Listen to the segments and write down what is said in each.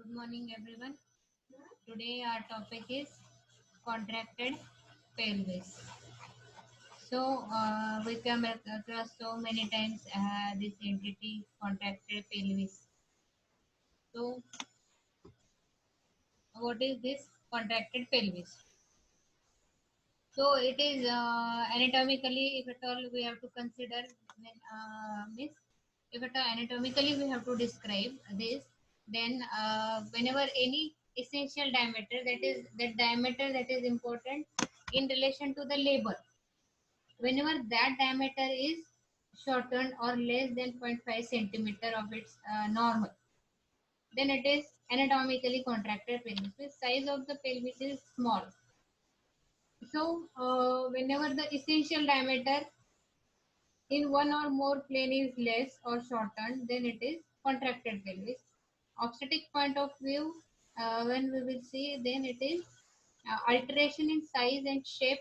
Good morning, everyone. Today our topic is contracted pelvis. We come across so many times this entity contracted pelvis. So, what is this contracted pelvis? So, it is anatomically, if at all we have to consider, means if at all anatomically we have to describe this, then whenever any essential diameter, that is that diameter that is important in relation to the labor, whenever that diameter is shortened or less than 0.5 centimeter of its normal, then it is anatomically contracted pelvis. The size of the pelvis is small. So, whenever the essential diameter in one or more plane is less or shortened, then it is contracted pelvis. Obstetric point of view, when we will see, then it is alteration in size and shape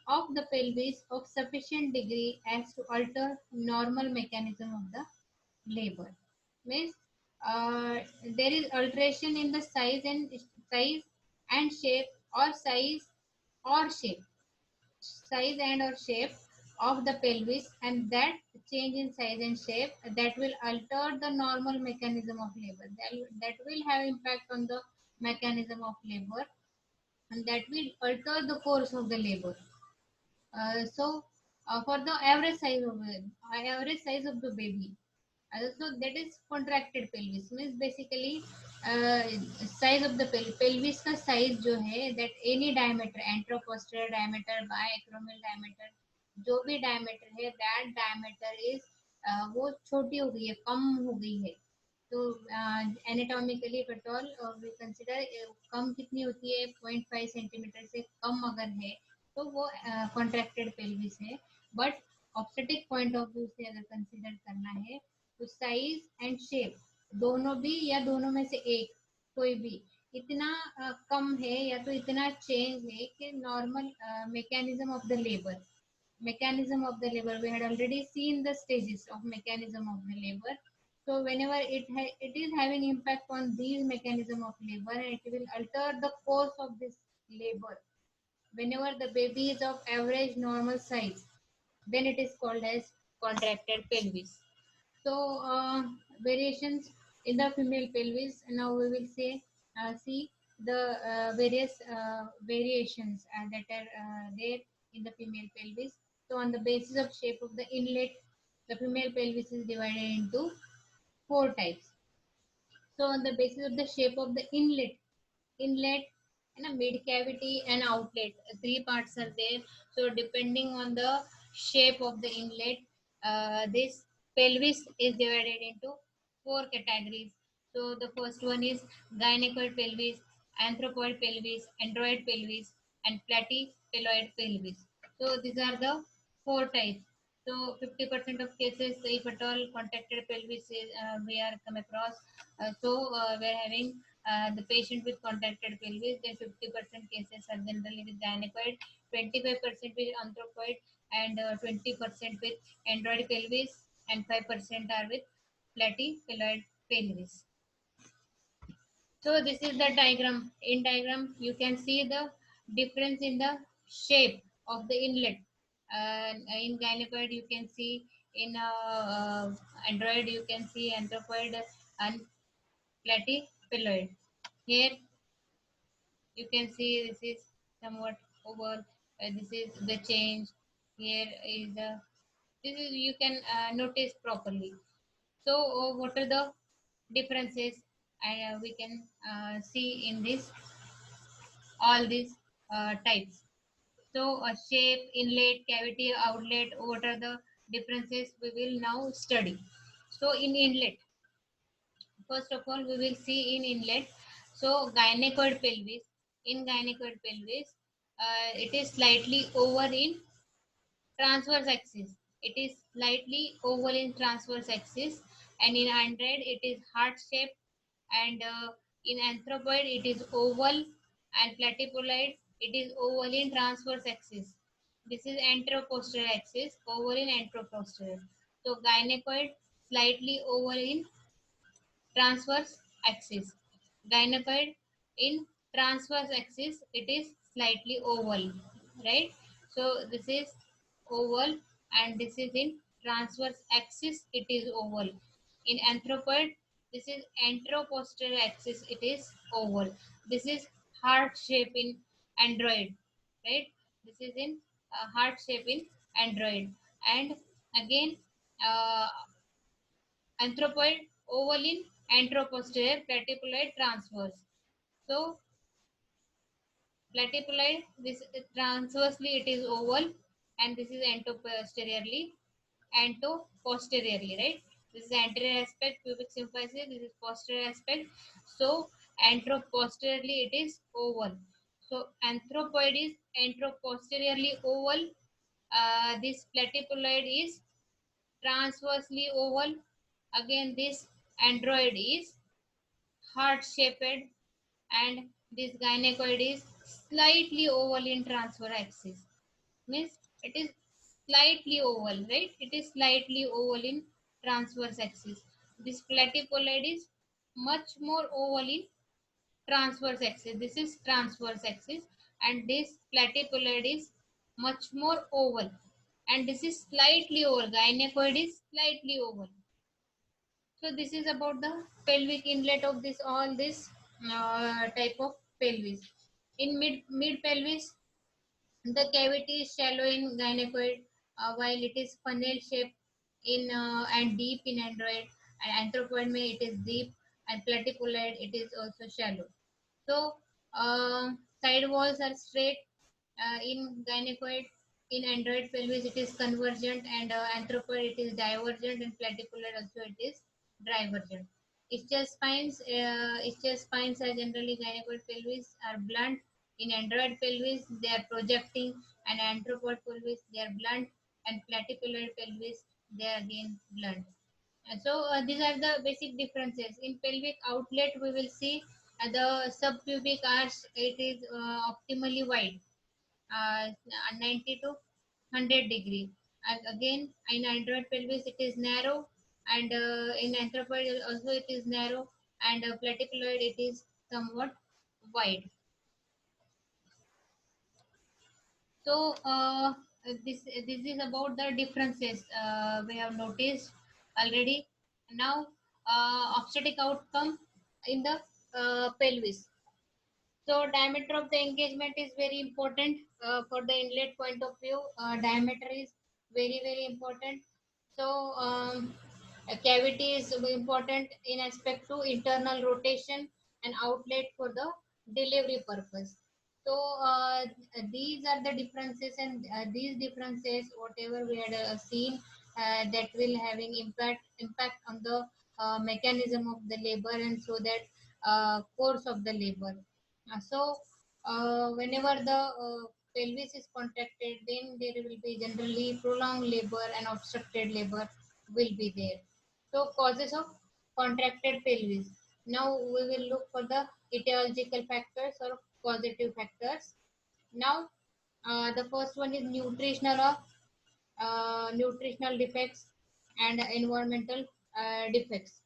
of the pelvis of sufficient degree as to alter normal mechanism of the labor. Means there is alteration in the size and shape or size and or shape of the pelvis, and that change in size and shape that will alter the normal mechanism of labor. That will have impact on the mechanism of labor, and that will alter the course of the labor. For the average size of the baby, so that is contracted pelvis. Means basically uh, size of the pelvis का size जो है, that any diameter, anteroposterior diameter, biacromial diameter, जो भी diameter है, that diameter is वो छोटी हो गई है, कम हो गई है. तो anatomically if at all we consider कम कितनी होती है, 0.5 सेंटीमीटर से कम अगर है, तो वो कॉन्ट्रैक्टेड पेल्विस है. But obstetric point of view से अगर कंसिडर करना है, तो साइज एंड शेप दोनों भी, या दोनों में से एक कोई भी इतना कम है या तो इतना चेंज है कि normal mechanism of the labor, we had already seen the stages of mechanism of the labor. So whenever it is having impact on these mechanism of labor, and it will alter the course of this labor. Whenever the baby is of average normal size, then it is called as contracted pelvis. So variations in the female pelvis. Now we will see the various variations that are there in the female pelvis. So on the basis of shape of the inlet, the female pelvis is divided into four types. So on the basis of the shape of the inlet and a mid cavity and outlet, three parts are there. So depending on the shape of the inlet, this pelvis is divided into four categories. So the first one is gynecoid pelvis, anthropoid pelvis, android pelvis, and platypeloid pelvis. So these are the four types. So 50% of cases, if at all contracted pelvis is, we are come across, we are having the patient with contracted pelvis, then 50% cases are generally with gynecoid, 25% with anthropoid, and 20% with android pelvis, and 5% are with platypeloid pelvis. So this is the diagram. In diagram, you can see the difference in the shape of the inlet. In gynecoid, you can see, in android, you can see anthropoid and platypeloid. Here you can see this is somewhat oval. This is the change. Here is the, this is, you can notice properly. So what are the differences we can see in this all these types? So shape, inlet, cavity, outlet, what are the differences we will now study. So in inlet, first of all, we will see in inlet. So gynecoid pelvis. In gynecoid pelvis, it is slightly over in transverse axis. It is slightly oval in transverse axis, and in android it is heart shaped, and in anthropoid it is oval, and platypoloid it is oval in transverse axis. This is anteroposterior axis, oval in anteroposterior. So gynecoid slightly oval in transverse axis. gynecoid in transverse axis it is slightly oval, right? So this is oval, and this is in transverse axis it is oval. In anthropoid, this is anteroposterior axis it is oval. This is heart shape in android, right? This is in heart shape in android. And again, uh, anthropoid oval in anteroposterior, platypuloid transverse. So platypuloid, this transversely it is oval, and this is anteroposteriorly, right? This is anterior aspect, pubic symphysis. This is posterior aspect. So anteroposteriorly it is oval. So anthropoid is anteroposteriorly oval. This platypuloid is transversely oval. Again, this android is heart shaped, and this gynecoid is slightly oval in transverse axis. Means it is slightly oval, right? It is slightly oval in transverse axis. This platypuloid is much more oval in transverse axis. This is transverse axis, and this platypuloid is much more oval, and this is slightly oval. Gynecoid is slightly oval. So this is about the pelvic inlet of this all this type of pelvis. In mid pelvis, the cavity is shallow in gynecoid, while it is funnel shaped in and deep in android. And anthropoid may it is deep, and platypuloid it is also shallow. So side walls are straight in gynecoid. In android pelvis it is convergent, and anthropoid it is divergent, and platypuloid also it is divergent. Ischial spines are generally gynecoid pelvis are blunt. In android pelvis they are projecting, and anthropoid pelvis they are blunt, and platypuloid pelvis they are again blunt. So these are the basic differences. In pelvic outlet, we will see the subpubic arch. It is optimally wide, 90 to 100 degree. Again, in android pelvis, it is narrow, and in anthropoid also it is narrow, and platypuloid it is somewhat wide. So this is about the differences we have noticed already. Now, obstetric outcome in the pelvis. So diameter of the engagement is very important for the inlet point of view. Diameter is very important. So a cavity is important in aspect to internal rotation and outlet for the delivery purpose. So these are the differences, and these differences, whatever we had seen, that will having impact on the mechanism of the labor, and so that course of the labor. Whenever the pelvis is contracted, then there will be generally prolonged labor and obstructed labor will be there. So, causes of contracted pelvis. Now, we will look for the etiological factors or causative factors. Now, the first one is nutritional defects and environmental defects.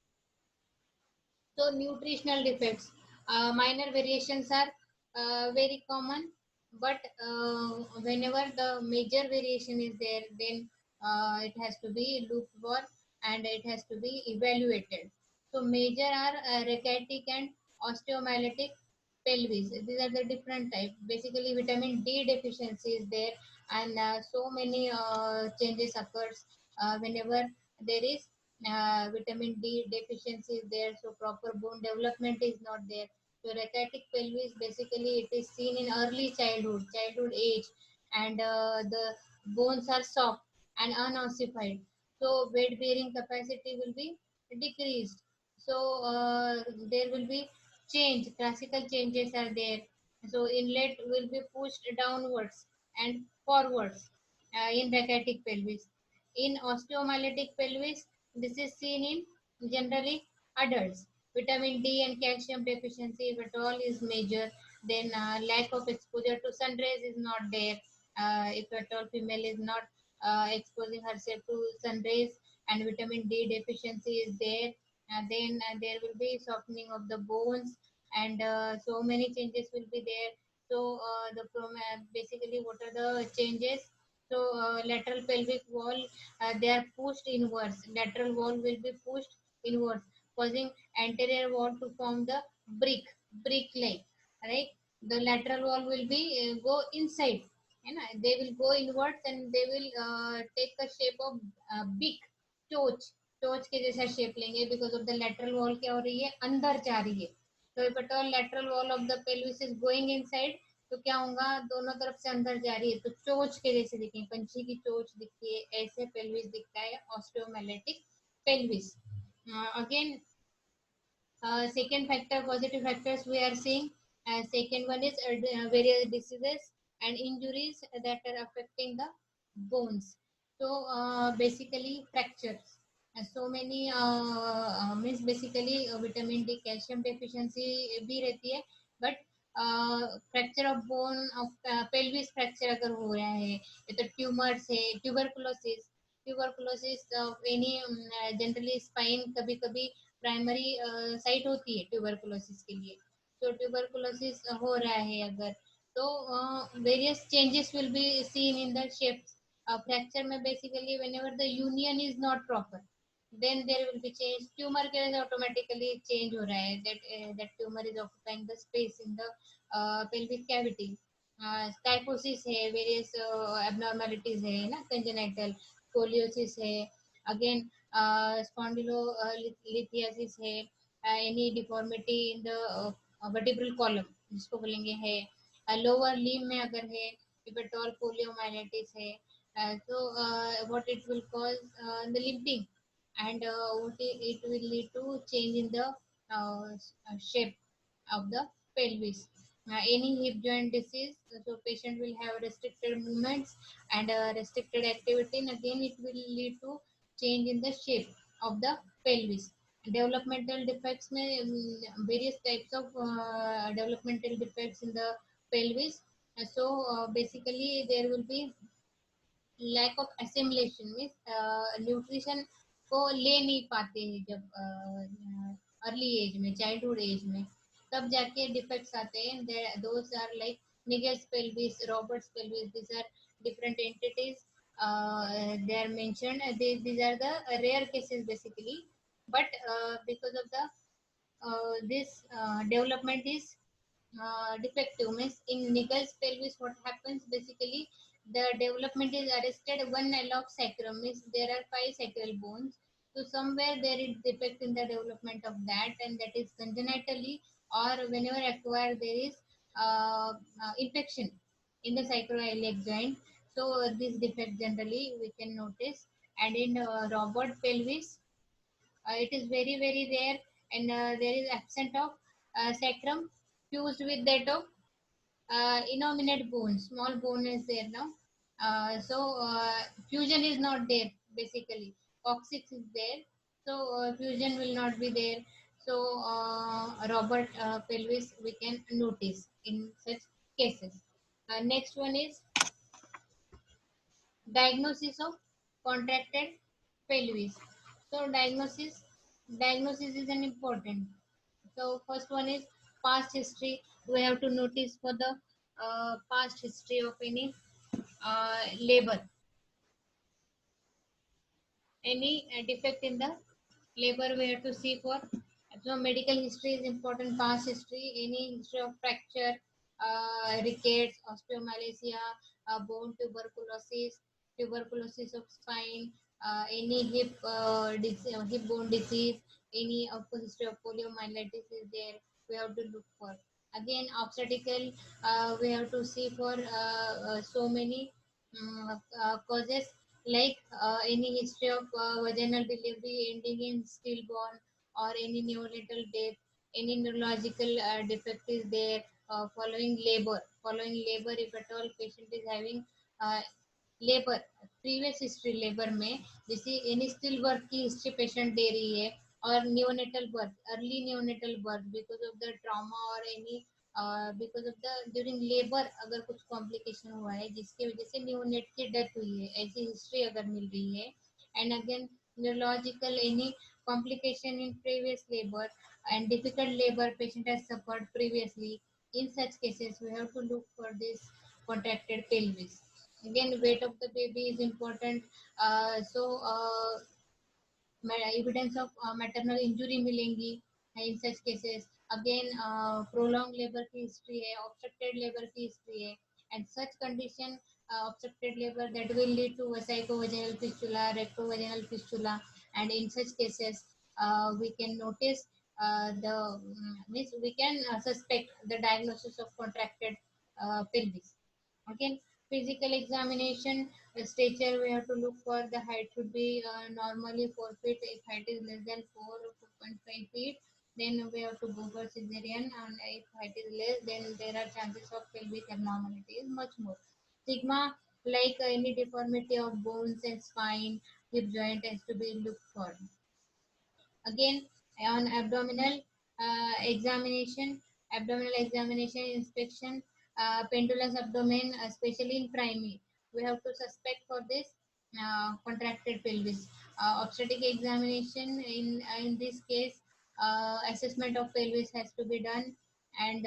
So nutritional defects, minor variations are very common, but whenever the major variation is there, then it has to be looked for and it has to be evaluated. So major are rachitic and osteomyelitic pelvis. These are the different types. Basically, vitamin D deficiency is there, and so many changes occurs whenever there is vitamin D deficiency is there, so proper bone development is not there. So rachitic pelvis basically it is seen in early childhood age, and the bones are soft and unossified. So weight bearing capacity will be decreased. So there will be classical changes are there. So inlet will be pushed downwards and forwards in rachitic pelvis. In osteomyelitic pelvis, this is seen in generally adults. Vitamin D and calcium deficiency, if at all, is major. Then lack of exposure to sun rays is not there. If at all female is not exposing herself to sun rays, and vitamin D deficiency is there, then there will be softening of the bones, and so many changes will be there. So basically, what are the changes? So lateral pelvic wall, they are pushed inwards. Lateral wall will be pushed inwards, causing anterior wall to form the brick like, right? The lateral wall will be go inside, they will go inwards and they will take a shape of big चोच चोच के जैसा shape लेंगे because of the lateral wall क्या हो रही है अंदर जा रही है तो if at all lateral wall of the pelvis is going inside तो क्या होगा दोनों तरफ से अंदर जा रही है तो चोच के जैसे दिखेंगे पंछी की चोच दिखती है ऐसे पेल्विस दिखता है osteomalacic pelvis again second factor positive factors we are seeing second one is various diseases and injuries that are affecting the bones so basically fractures so many means basically vitamin D calcium deficiency भी रहती है but fracture of bone of pelvis fracture अगर हो रहा है या तो tumours है tuberculosis of any generally spine कभी कभी प्राइमरी साइट होती है ट्यूबरकुलोसिस के लिए तो ट्यूबरकुलोसिस हो रहा है अगर तो various changes will be seen in the shape fracture में basically whenever the union is not proper then there will be change tumor के automatically change हो रहा है that tumor is occupying the space in the pelvic cavity kyphosis है various abnormalities है ना congenital scoliosis है again spondylolithiasis है any deformity in the vertebral column जिसको बोलेंगे है lower limb में अगर है if at all poliomyelitis है so what it will cause the limping and it will lead to change in the shape of the pelvis. Any hip joint disease, so patient will have restricted movements and restricted activity, and again it will lead to change in the shape of the pelvis. Developmental defects may various types of developmental defects in the pelvis. So basically, there will be lack of assimilation means nutrition को ले नहीं पाते हैं जब early age में childhood age में तब जाके डिफेक्ट्स आते हैं those are like Naegele's pelvis Robert's pelvis this are different entities they are mentioned these are the rare cases basically but because of the this development is defective means in Nichols pelvis what happens basically the development is arrested one along sacrum means there are five sacral bones so somewhere there is defect in the development of that and that is congenitally or whenever acquired there is infection in the sacroiliac joint so this defect generally we can notice and in robot pelvis it is very rare and there is absent of sacrum fused with that of innominate bone. Small bone is there now. Fusion is not there basically. Coccyx is there. So fusion will not be there. So Robert pelvis we can notice in such cases. Next one is diagnosis of contracted pelvis. So diagnosis is an important. So first one is past history. We have to notice for the past history of labor, any defect in the labor we have to see for. So medical history is important. Past history, any history of fracture, rickets, osteomalacia, bone tuberculosis of spine, any hip bone disease, any of the history of poliomyelitis is there. We have to look for. Again, obstetrical, we have to see for so many causes like any history of vaginal delivery ending in stillborn or any neonatal death, any neurological defect is there following labor. Following labor, if at all patient is having uh, labour previous history labour में जैसे any still birth की history patient दे रही है और neonatal birth early neonatal birth because of the trauma और any because of the during labour अगर कुछ कॉम्प्लिकेशन हुआ है जिसकी वजह से नियोनेट की डेथ हुई है ऐसी हिस्ट्री अगर मिल रही है and again neurological any complication in previous labor and difficult labor patient has suffered previously. In such cases, we have to look for this contracted pelvis. Again, weight of the baby is important. Evidence of maternal injury मिलेंगी in such cases. Again, prolonged labor की history है, obstructed labor की history है, and such condition, obstructed labor that will lead to vesicovaginal fistula, rectovaginal fistula, and in such cases, we can notice means we can suspect the diagnosis of contracted pelvis. Again, physical examination, stature we have to look for. The height should be normally 4 feet. If height is less than 4 or 4.5 feet, then we have to go for cesarean. And if height is less, then there are chances of pelvic abnormality is much more. Sigma, like any deformity of bones and spine, hip joint has to be looked for. Again, on abdominal examination inspection, pendulous abdomen, especially in primary, we have to suspect for this contracted pelvis. Obstetric examination, in this case, assessment of pelvis has to be done, and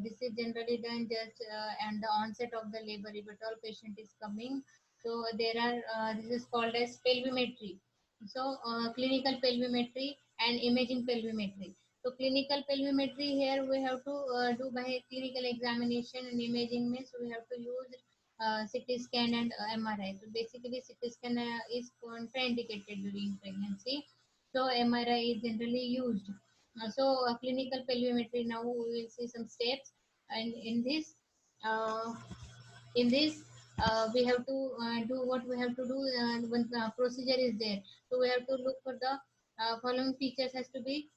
this is generally done just and the onset of the labor if at all patient is coming. So there are this is called as pelvimetry. So, clinical pelvimetry and imaging pelvimetry. So, clinical pelvimetry here we have to do by clinical examination, and imaging means we have to use CT scan and MRI. So, basically, CT scan is contraindicated during pregnancy. So, MRI is generally used. Clinical pelvimetry, now we will see some steps, and uh, in this we have to do what we have to do when the procedure is there. So we have to look for the following features has to be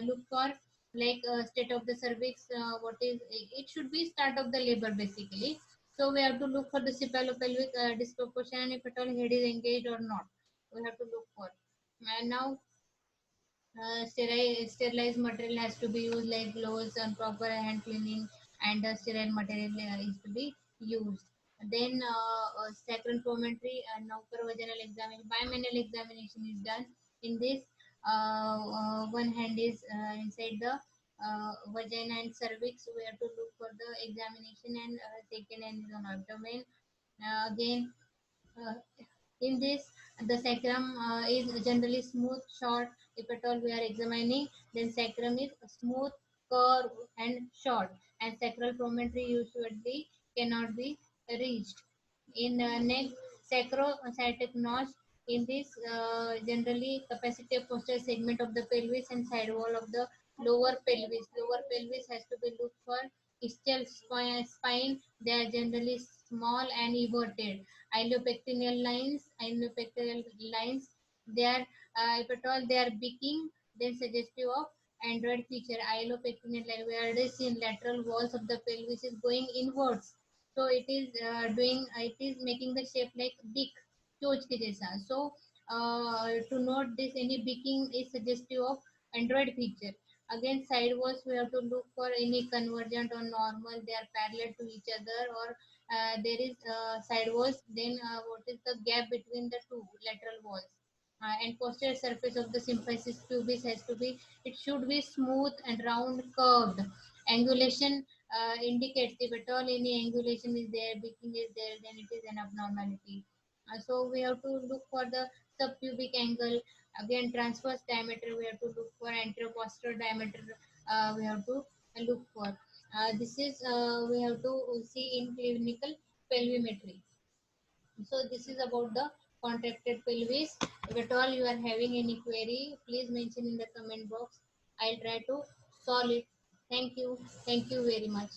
look for, like state of the cervix, what is it should be start of the labor basically. So we have to look for the cephalopelvic disproportion, and if at all head is engaged or not, we have to look for. And now sterilized material has to be used, like gloves and proper hand cleaning, and sterile material is to be used. Then sacral promontory and upper vaginal examination, bimanual examination is done. In this, one hand is inside the vagina and cervix. We have to look for the examination, and second hand is on abdomen. Again, uh, in this, the sacrum is generally smooth, short. If at all we are examining, then sacrum is smooth, curved, and short, and sacral promontory usually cannot be reached. In next, sacrosciatic notch. In this, generally capacity of posterior segment of the pelvis and side wall of the lower pelvis. Lower pelvis has to be looked for. Ischial spine, they are generally small and everted. Ilopectoral lines, they are, if at all they are beaking, then suggestive of android feature. Ilopectoral line, where it is in lateral walls of the pelvis is going inwards. So it is making the shape like beak, चोच के जैसा. So to note this, any beaking is suggestive of android feature. Again, side walls, we have to look for any convergent or normal, they are parallel to each other, or there is side walls, then what is the gap between the two lateral walls. And posterior surface of the symphysis pubis has to be, it should be smooth and round curved. Angulation indicates, if at all any angulation is there, beaking is there, then it is an abnormality. So we have to look for the subpubic angle. Again, transverse diameter we have to look for, anteroposterior diameter we have to look for. This is we have to see in clinical pelvimetry. So this is about the contracted pelvis. If at all you are having any query, please mention in the comment box. I'll try to solve it. Thank you. Thank you very much.